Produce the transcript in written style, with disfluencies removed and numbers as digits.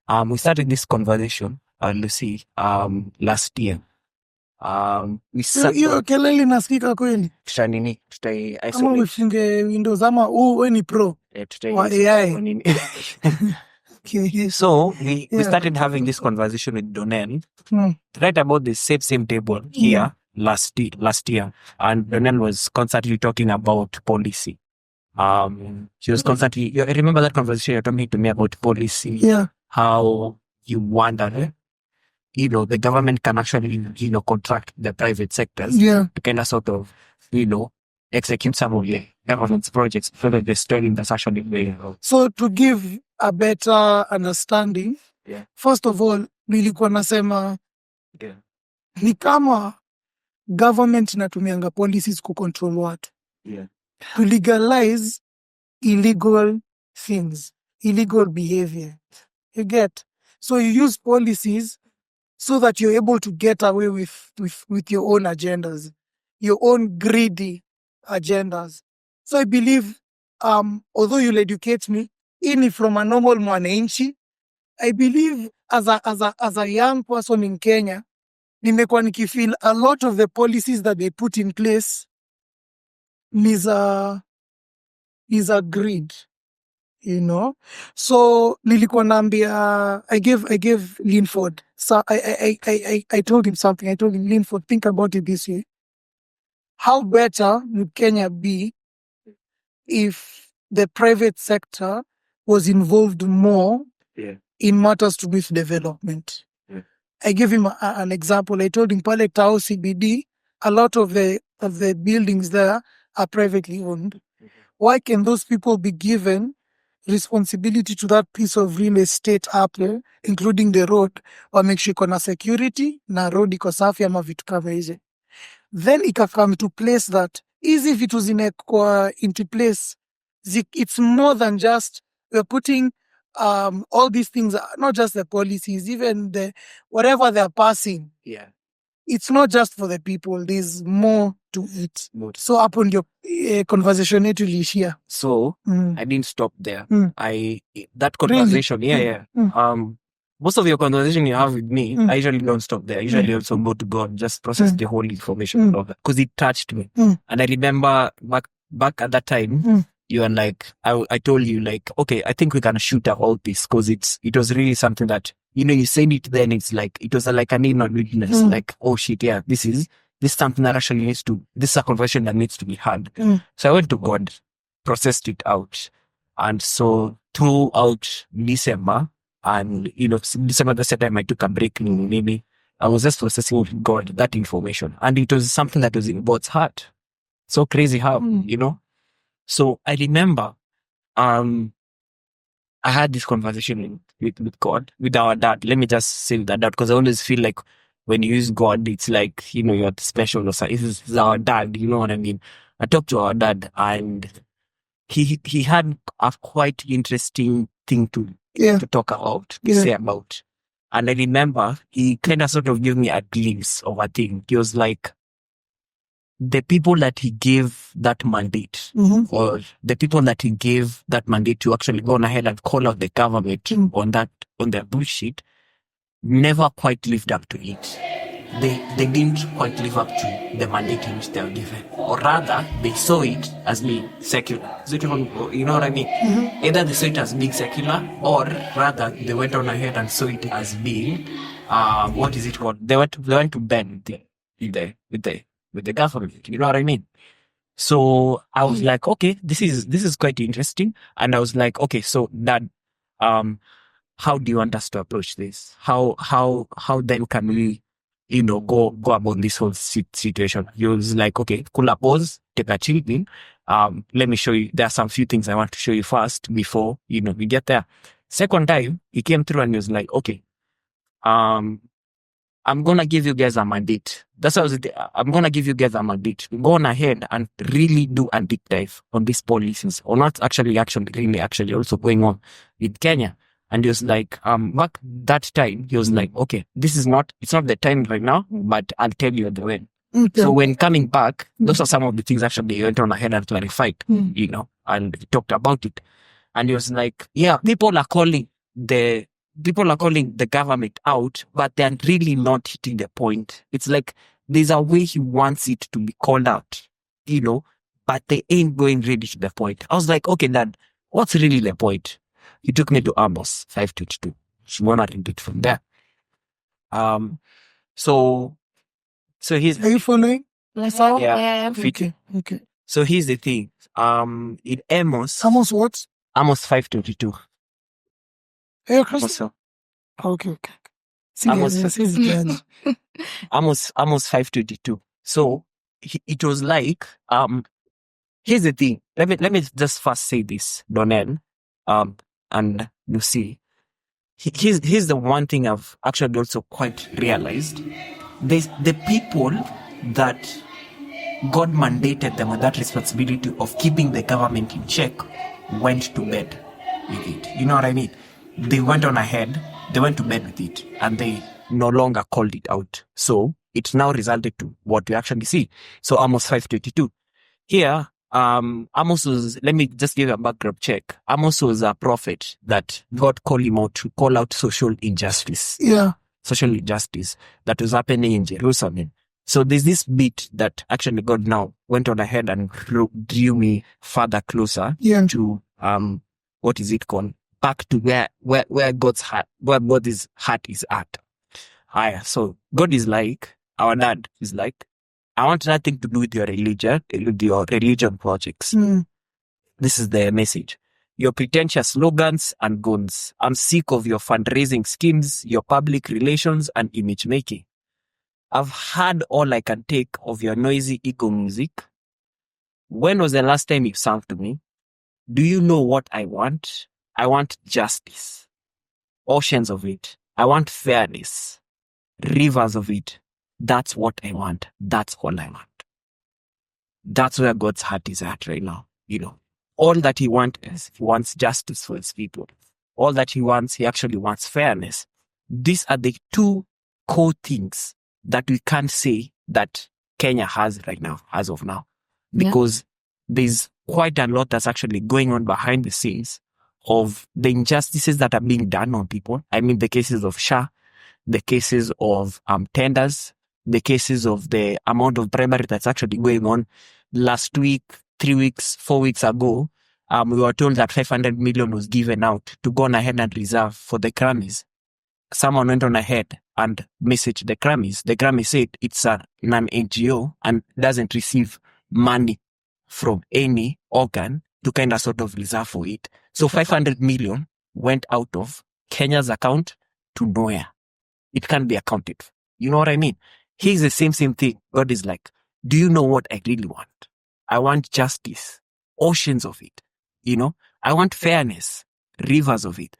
We started this conversation, Lucy, last year. We sat Hiyo kelele nasikika kweli? tutanini, Kama isolate. ufunge Windows ama we ni pro wa AI. Okay. So we started having this conversation with Donel right about the same table here last year, and Donel was constantly talking about policy. She was constantly. I remember that conversation you're talking to me about policy. Yeah. How you wonder, the government can actually, contract the private sectors to kind of sort of, execute some of the government's projects for the sterling that's actually going on. So to give a better understanding, first of all, nilikuwa nasema ni kama government inatumianga policies kucontrol watu. To legalize illegal things, illegal behavior. You get? So you use policies so that you're able to get away with your own agendas, your own greedy agendas. So I believe, although you'll educate me, even from a normal mwananchi, I believe as a young person in Kenya, nimekuwa nikifeel a lot of the policies that they put in place is a greed, So nilikuwa naambia, I gave Linford. So I told him something. I told him, Linford, think about it this way. How better would Kenya be if the private sector was involved more in matters to do with development? I gave him an example. I told him, Pale Tao CBD, a lot of the buildings there are privately owned. Why can those people be given responsibility to that piece of real estate up there, including the road, or make sure kuna security na road iko safi ama vitu kama hizo? Then ikakam to place that easy vitu zinekwa into place. It's more than just we're putting all these things, not just the policies, even the whatever they're passing. Yeah. It's not just for the people. There's more to it. So upon your conversation yetu iliishia. So I didn't stop there. That conversation, really? Most of your conversation you have with me, I usually don't stop there. I usually also go to God, just process the whole information because it touched me. And I remember back at that time, you were like, I told you like, okay, I think we can shoot about this because it was really something that, you said it then, it's like, it was like an inner witness, like, oh shit, yeah, this is something that actually this is a conversation that needs to be had. So I went to God, processed it out. And so throughout December, and, December, the time I took a break, maybe I was just processing with God that information. And it was something that was in God's heart. So crazy how, So I remember, I had this conversation with God, with our dad. Let me just say that because I always feel like when you use God, it's like, you're special or something. This is our dad, you know what I mean? I talked to our dad and he had a quite interesting thing to talk about, to say about. And I remember he kind of sort of gave me a glimpse of a thing. He was like, the people that he gave that mandate, or the people that he gave that mandate to actually go on ahead and call out the government on their bullshit, never quite lived up to it. They didn't quite live up to the mandate in which they were given. Or rather, they saw it as being secular. So you know what I mean? Either they saw it as being secular, or rather, they went on ahead and saw it as being, what is it called? They went to bend with the government. You know what I mean? So I was like, okay, this is quite interesting. And I was like, okay, so Dad, how do you want us to approach this? How then can we, go about this whole situation? He was like, okay, cool, pause, take a chill in. Let me show you. There are some few things I want to show you first before, we get there. Second time, he came through and he was like, okay, I'm going to give you guys a mandate. That's how I'm going to give you guys a mandate. Go on ahead and really do a deep dive on these policies, or not actually also going on in Kenya. And he was like, back that time, he was like, okay, it's not the time right now, but I'll tell you at the end. Okay. So when coming back, those are some of the things actually he went on ahead and clarified, and talked about it. And he was like, yeah, people are calling the people are calling the government out, but they're really not hitting the point. It's like there's a way he wants it to be called out, but they ain't going really to the point. I was like, okay, Dad, what's really the point? He took me to Amos 5:22. She wanted to read it from there. So here's Are you following? Yeah. Okay. So here's the thing. In Amos What? 5:22. Hey, Chris. Also, Okay. Amos- Amos. Amos 5:22. So it was like, here's the thing. Let me just first say this, Donnell, and Lucy. Here's the one thing I've actually also quite realized. There's the people that God mandated them with that responsibility of keeping the government in check went to bed with it. You know what I mean? They went on ahead, they went to bed with it, and they no longer called it out. So it now resulted to what we actually see. So Amos 5:22. Here, Amos was, let me just give a background check. Amos was a prophet that God called him out to call out social injustice. Yeah. Social injustice that was happening in Jerusalem. So there's this bit that actually God now went on ahead and drew me further closer Yeah. to what is it called? Back to where God's heart, where God's heart is at. So God is like, our dad is like, I want nothing to do with your religion projects. Mm. This is the message. Your pretentious slogans and goons. I'm sick of your fundraising schemes, your public relations and image making. I've heard all I can take of your noisy ego music. When was the last time you sang to me? Do you know what I want? I want justice. Oceans of it. I want fairness. Rivers of it. That's what I want. That's all I want. That's where God's heart is at right now. All that he wants is he wants justice for his people. All that he actually wants fairness. These are the two core things that we can't say that Kenya has right now, as of now. Because there's quite a lot that's actually going on behind the scenes of the injustices that are being done on people. I mean, the cases of SHA, the cases of tenders, the cases of the amount of bribery that's actually going on. Last week, 3 weeks, 4 weeks ago, we were told that 500 million was given out to go on ahead and reserve for the Grammys. Someone went on ahead and messaged the Grammys. The Grammys said it's an NGO and doesn't receive money from any organ to kind of sort of reserve for it. So 500 million went out of Kenya's account to nowhere. It can't be accounted. You know what I mean? Here's the same thing. God is like, do you know what I really want? I want justice, oceans of it. I want fairness, rivers of it.